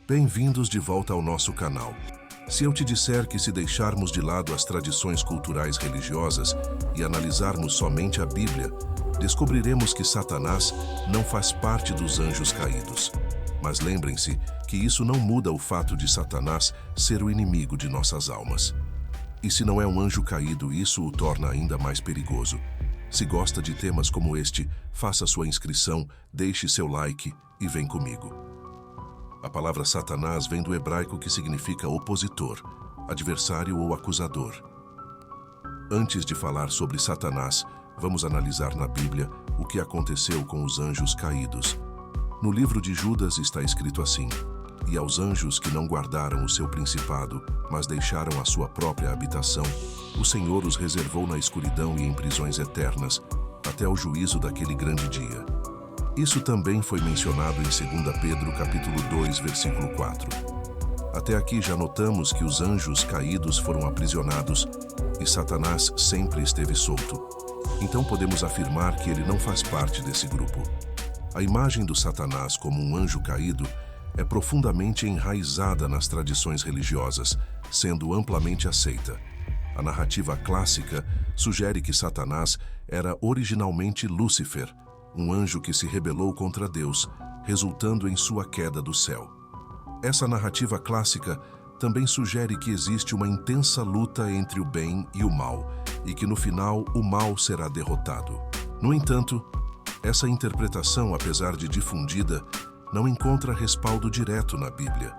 Bem-vindos de volta ao nosso canal. Se eu te disser que se deixarmos de lado as tradições culturais religiosas e analisarmos somente a Bíblia, descobriremos que Satanás não faz parte dos anjos caídos. Mas lembrem-se que isso não muda o fato de Satanás ser o inimigo de nossas almas. E se não é um anjo caído, isso o torna ainda mais perigoso. Se gosta de temas como este, faça sua inscrição, deixe seu like e vem comigo. A palavra Satanás vem do hebraico que significa opositor, adversário ou acusador. Antes de falar sobre Satanás, vamos analisar na Bíblia o que aconteceu com os anjos caídos. No livro de Judas está escrito assim: "E aos anjos que não guardaram o seu principado, mas deixaram a sua própria habitação, o Senhor os reservou na escuridão e em prisões eternas, até o juízo daquele grande dia." Isso também foi mencionado em 2 Pedro capítulo 2, versículo 4. Até aqui já notamos que os anjos caídos foram aprisionados e Satanás sempre esteve solto. Então podemos afirmar que ele não faz parte desse grupo. A imagem do Satanás como um anjo caído é profundamente enraizada nas tradições religiosas, sendo amplamente aceita. A narrativa clássica sugere que Satanás era originalmente Lúcifer, um anjo que se rebelou contra Deus, resultando em sua queda do céu. Essa narrativa clássica também sugere que existe uma intensa luta entre o bem e o mal, e que no final o mal será derrotado. No entanto, essa interpretação, apesar de difundida, não encontra respaldo direto na Bíblia.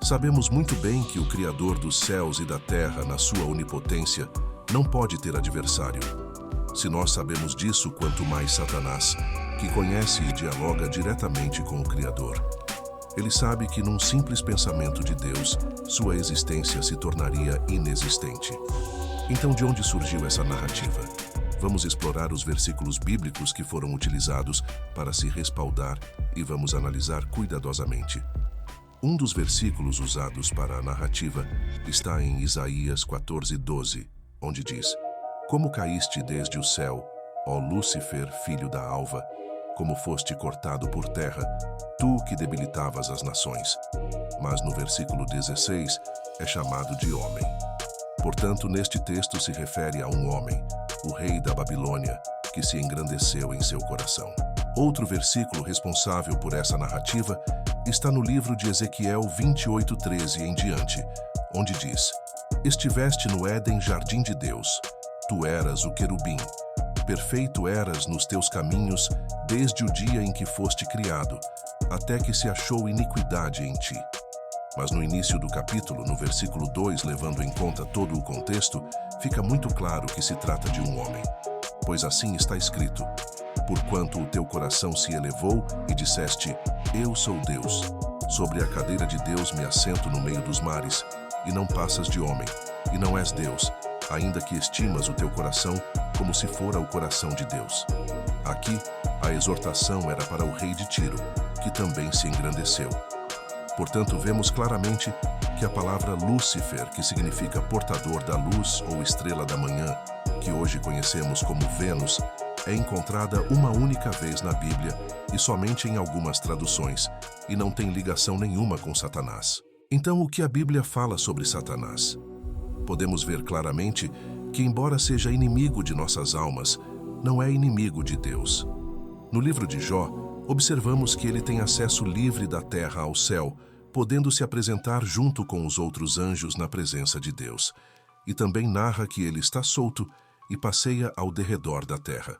Sabemos muito bem que o Criador dos céus e da terra, na sua onipotência, não pode ter adversário. Se nós sabemos disso, quanto mais Satanás, que conhece e dialoga diretamente com o Criador. Ele sabe que num simples pensamento de Deus, sua existência se tornaria inexistente. Então, de onde surgiu essa narrativa? Vamos explorar os versículos bíblicos que foram utilizados para se respaldar e vamos analisar cuidadosamente. Um dos versículos usados para a narrativa está em Isaías 14:12, onde diz: "Como caíste desde o céu, ó Lúcifer, filho da alva, como foste cortado por terra, tu que debilitavas as nações." Mas no versículo 16 é chamado de homem. Portanto, neste texto se refere a um homem, o rei da Babilônia, que se engrandeceu em seu coração. Outro versículo responsável por essa narrativa está no livro de Ezequiel 28:13 em diante, onde diz: "Estiveste no Éden, jardim de Deus. Tu eras o querubim. Perfeito eras nos teus caminhos desde o dia em que foste criado, até que se achou iniquidade em ti." Mas no início do capítulo, no versículo 2, levando em conta todo o contexto, fica muito claro que se trata de um homem. Pois assim está escrito: "Porquanto o teu coração se elevou e disseste, eu sou Deus. Sobre a cadeira de Deus me assento no meio dos mares, e não passas de homem, e não és Deus, ainda que estimas o teu coração como se fora o coração de Deus." Aqui, a exortação era para o rei de Tiro, que também se engrandeceu. Portanto, vemos claramente que a palavra Lúcifer, que significa portador da luz ou estrela da manhã, que hoje conhecemos como Vênus, é encontrada uma única vez na Bíblia e somente em algumas traduções, e não tem ligação nenhuma com Satanás. Então, o que a Bíblia fala sobre Satanás? Podemos ver claramente que, embora seja inimigo de nossas almas, não é inimigo de Deus. No livro de Jó, observamos que ele tem acesso livre da terra ao céu, podendo se apresentar junto com os outros anjos na presença de Deus. E também narra que ele está solto e passeia ao derredor da terra.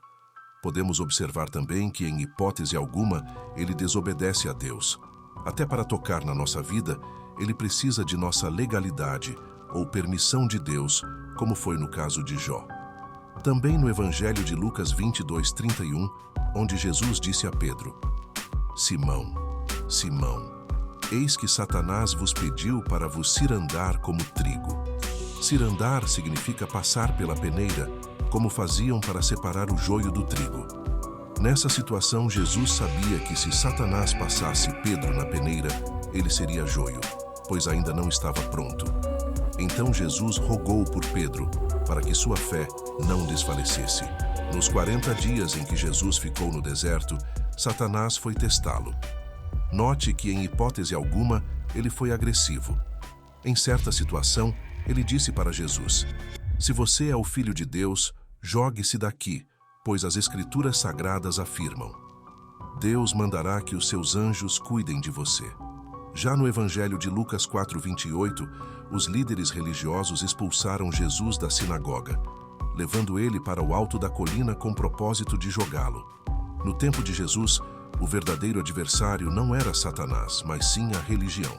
Podemos observar também que, em hipótese alguma, ele desobedece a Deus. Até para tocar na nossa vida, ele precisa de nossa legalidade ou permissão de Deus, como foi no caso de Jó. Também no Evangelho de Lucas 22:31, onde Jesus disse a Pedro: "Simão, Simão, eis que Satanás vos pediu para vos cirandar como trigo." Cirandar significa passar pela peneira, como faziam para separar o joio do trigo. Nessa situação, Jesus sabia que se Satanás passasse Pedro na peneira, ele seria joio, pois ainda não estava pronto. Então Jesus rogou por Pedro, para que sua fé não desfalecesse. Nos 40 dias em que Jesus ficou no deserto, Satanás foi testá-lo. Note que, em hipótese alguma, ele foi agressivo. Em certa situação, ele disse para Jesus: "Se você é o Filho de Deus, jogue-se daqui, pois as Escrituras Sagradas afirmam: Deus mandará que os seus anjos cuidem de você." Já no Evangelho de Lucas 4:28, os líderes religiosos expulsaram Jesus da sinagoga, levando ele para o alto da colina com propósito de jogá-lo. No tempo de Jesus, o verdadeiro adversário não era Satanás, mas sim a religião.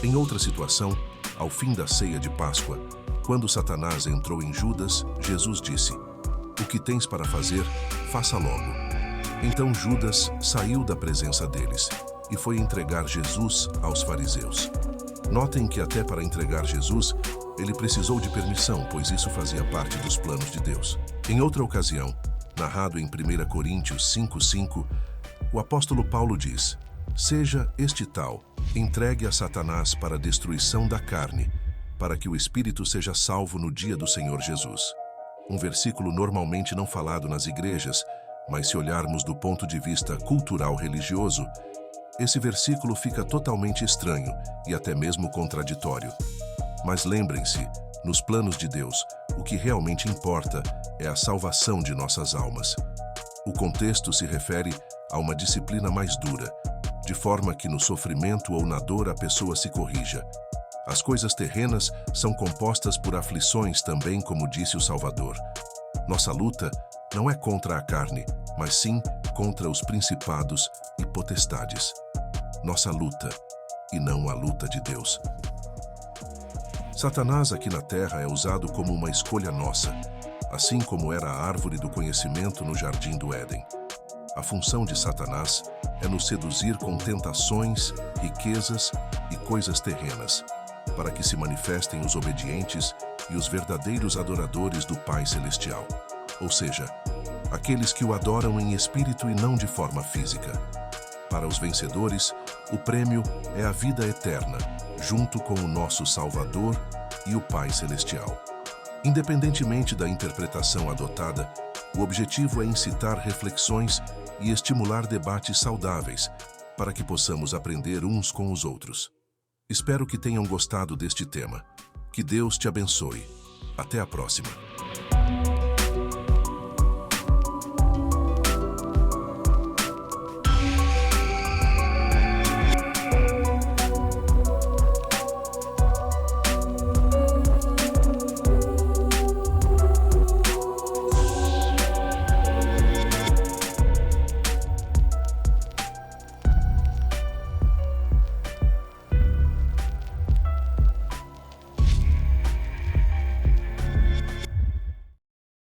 Em outra situação, ao fim da ceia de Páscoa, quando Satanás entrou em Judas, Jesus disse: "O que tens para fazer, faça logo." Então Judas saiu da presença deles e foi entregar Jesus aos fariseus. Notem que até para entregar Jesus, ele precisou de permissão, pois isso fazia parte dos planos de Deus. Em outra ocasião, narrado em 1 Coríntios 5:5, o apóstolo Paulo diz: "Seja este tal, entregue a Satanás para a destruição da carne, para que o espírito seja salvo no dia do Senhor Jesus." Um versículo normalmente não falado nas igrejas, mas se olharmos do ponto de vista cultural religioso, esse versículo fica totalmente estranho e até mesmo contraditório. Mas lembrem-se, nos planos de Deus, o que realmente importa é a salvação de nossas almas. O contexto se refere a uma disciplina mais dura, de forma que no sofrimento ou na dor a pessoa se corrija. As coisas terrenas são compostas por aflições também, como disse o Salvador. Nossa luta não é contra a carne, mas sim contra os principados e potestades. Nossa luta, e não a luta de Deus. Satanás aqui na Terra é usado como uma escolha nossa, assim como era a árvore do conhecimento no Jardim do Éden. A função de Satanás é nos seduzir com tentações, riquezas e coisas terrenas, para que se manifestem os obedientes e os verdadeiros adoradores do Pai Celestial, ou seja, aqueles que o adoram em espírito e não de forma física. Para os vencedores, o prêmio é a vida eterna, junto com o nosso Salvador e o Pai Celestial. Independentemente da interpretação adotada, o objetivo é incitar reflexões e estimular debates saudáveis, para que possamos aprender uns com os outros. Espero que tenham gostado deste tema. Que Deus te abençoe. Até a próxima.